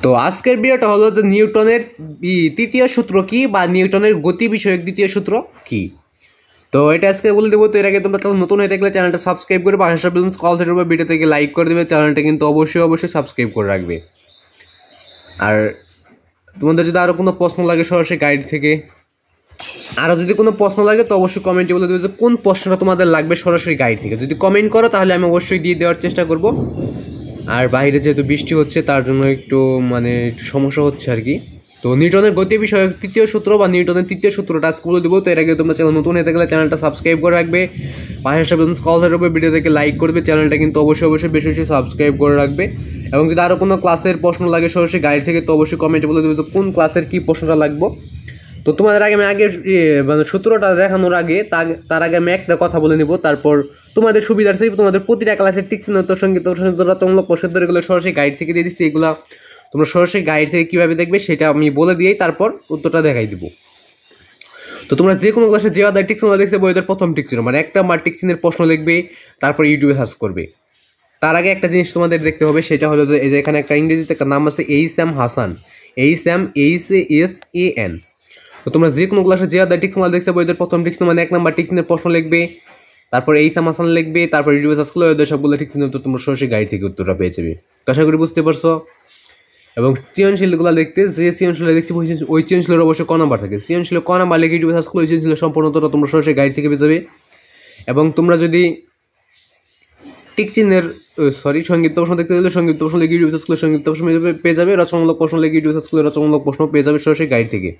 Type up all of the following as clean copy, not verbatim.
তো আজকের ভিডিওটা হলো যে নিউটনের তৃতীয় সূত্র কি বা নিউটনের গতি বিষয়ক দ্বিতীয় সূত্র কি। তো এটা আজকে বলে দেবো। তো এর আগে তোমরা নতুন হয়ে থাকলে চ্যানেলটা সাবস্ক্রাইব করে পাশে কল থেকে ভিডিও থেকে লাইক করে দেবে, চ্যানেলটা কিন্তু অবশ্যই সাবস্ক্রাইব করে রাখবে। আর তোমাদের যদি আরও কোনো প্রশ্ন লাগে সরাসরি গাইড থেকে, আরও যদি কোনো প্রশ্ন লাগে তো অবশ্যই কমেন্টে বলে দেবে যে কোন প্রশ্নটা তোমাদের লাগবে সরাসরি গাইড থেকে। যদি কমেন্ট করো তাহলে আমি অবশ্যই দিয়ে দেওয়ার চেষ্টা করব। আর বাইরে যেহেতু বৃষ্টি হচ্ছে তার জন্য একটু সমস্যা হচ্ছে আর কি। তো নিউটনের গতি বিষয়ক তৃতীয় সূত্র বা নিউটনের তৃতীয় সূত্রটা আজকে বলে দেবো। তো এর আগে তোমরা চ্যানেল নতুন হয়ে থাকলে চ্যানেলটা সাবস্ক্রাইব করে রাখবে, পাশের সাথে কল ধরবে, ভিডিও থেকে লাইক করবে, চ্যানেলটা কিন্তু অবশ্যই বেশি সাবস্ক্রাইব করে রাখবে। এবং যদি আরও কোনো ক্লাসের প্রশ্ন লাগে সরাসরি গাইড থেকে তো অবশ্যই কমেন্টে বলে দেবে যে কোন ক্লাসের কী প্রশ্নটা লাগবে। তো তোমাদের আগে আমি সূত্রটা দেখানোর আগে তার আগে আমি একটা কথা বলে নিব, তারপর তোমাদের সুবিধার্থে তোমাদের প্রতিটা ক্লাসের টিক চিহ্ন সঙ্গীত রচনামূলক প্রশ্ন এগুলো সরাসরি গাইড থেকে দিয়ে দিচ্ছি। এগুলো তোমরা সরাসরি গাইড থেকে কীভাবে দেখবে সেটা আমি বলে দিয়েই তারপর উত্তরটা দেখাই দিব। তো তোমরা যে কোনো ক্লাসে যে আদায় টিক চিহ্ন দেখছে বইদের প্রথম টিক চিহ্ন একটা টিক চিহ্নের প্রশ্ন লিখবে, তারপর ইউটিউবে সার্চ করবে। তার আগে একটা জিনিস তোমাদের দেখতে হবে, সেটা হলো যে এই যে এখানে একটা ইংরেজিতে একটা নাম আছে এইচ.এম. হাসান, HASAN। তো তোমরা যে কোনো ক্লাসে যে আদায় টিক চিহ্ন দেখছে বইদের প্রথম টিক চিহ্ন এক নাম্বার টিক চিহ্নের প্রশ্ন লিখবে, তারপর এইচ.এম. হাসান লিখবে, তারপর ইউটিউবে সার্চ করলে ওদের সবগুলো টিক চিহ্ন তোমরা সরাসরি গাইড থেকে উত্তরটা পেয়ে যাবে। তো আশা করি বুঝতে পারছো। এবং সৃজনশীলগুলো দেখতে যে সৃজনশীল দেখছি ওই সৃজনশীলের অবশ্যই ক নাম্বার থাকে, সৃজনশীল ক নাম্বার লিখে ইউটিউবে সার্চ করলে ওই সৃজনশীল সম্পূর্ণটা তোমরা সরাসরি গাইড থেকে পেয়ে যাবে। এবং তোমরা যদি টিক চিহ্নের সংক্ষিপ্ত প্রশ্ন দেখতে গেলে সংক্ষিপ্ত প্রশ্ন লিখে ইউটিউবে সার্চ করলে সংক্ষিপ্ত প্রশ্ন পেয়ে যাবে, রচনামূলক প্রশ্ন লিখে ইউটিউবে সার্চ করলে রচনামূলক প্রশ্ন পেয়ে যাবে সরাসরি গাইড থেকে।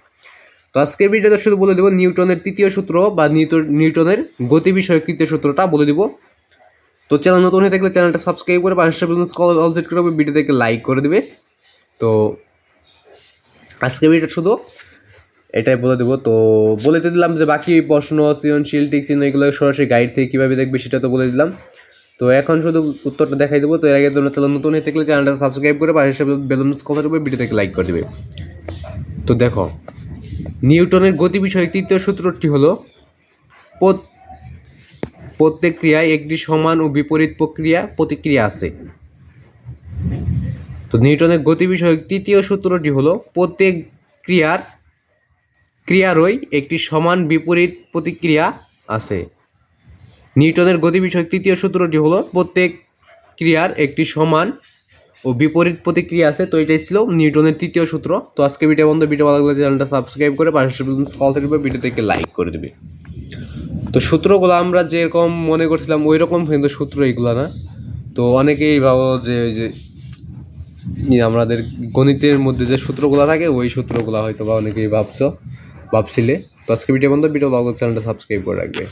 তো আজকের ভিডিওতে শুধু বলে দেবো নিউটনের তৃতীয় সূত্র বা নিউটনের গতি বিষয়ক তৃতীয় সূত্রটা বলে দিব। তো চ্যানেল নতুন হয়ে থাকলে চ্যানেলটা সাবস্ক্রাইব করে পাশে অল সেট করে ভিডিও থেকে লাইক করে দেবে। তো আজকের ভিডিওটা শুধু এটাই বলে দেবো। তো বলে দিলাম যে বাকি প্রশ্ন সৃজনশীল টিক চিহ্ন এগুলো সরাসরি গাইড থেকে কীভাবে দেখবে সেটা তো বলে দিলাম। তো এখন শুধু উত্তরটা দেখাই দেবো। তো এর আগে তোমরা চ্যানেল নতুন হয়ে থাকলে চ্যানেলটা সাবস্ক্রাইব করে পাশে কথা দেবে, ভিডিও থেকে লাইক করে দেবে। তো দেখো, নিউটনের গতি বিষয়ক তৃতীয় সূত্রটি হলো প্রত্যেক ক্রিয়ায় একটি সমান ও বিপরীত প্রতিক্রিয়া আছে। তো নিউটনের গতি বিষয়ক তৃতীয় সূত্রটি হলো প্রত্যেক ক্রিয়ারই একটি সমান বিপরীত প্রতিক্রিয়া আছে। নিউটনের গতি বিষয়ক তৃতীয় সূত্রটি হলো প্রত্যেক ক্রিয়ার একটি সমান ও বিপরীত প্রতিক্রিয়া আছে। তো এটাই ছিল নিউটনের তৃতীয় সূত্র। তো আজকে ভিডিও ভালো লাগলে চ্যানেলটা সাবস্ক্রাইব করে পাশে কল থাকবে, ভিডিও থেকে লাইক করে দেবে। তো সূত্রগুলো আমরা যেরকম মনে করছিলাম ওই রকম কিন্তু সূত্র এইগুলো না। তো অনেকেই ভাবো যে ওই যে আমাদের গণিতের মধ্যে যে সূত্রগুলো থাকে ওই সূত্রগুলো হয়তো বা অনেকেই ভাবছিলে। তো আজকে ভিডিও ভালো লাগলে চ্যানেলটা সাবস্ক্রাইব করে রাখবে।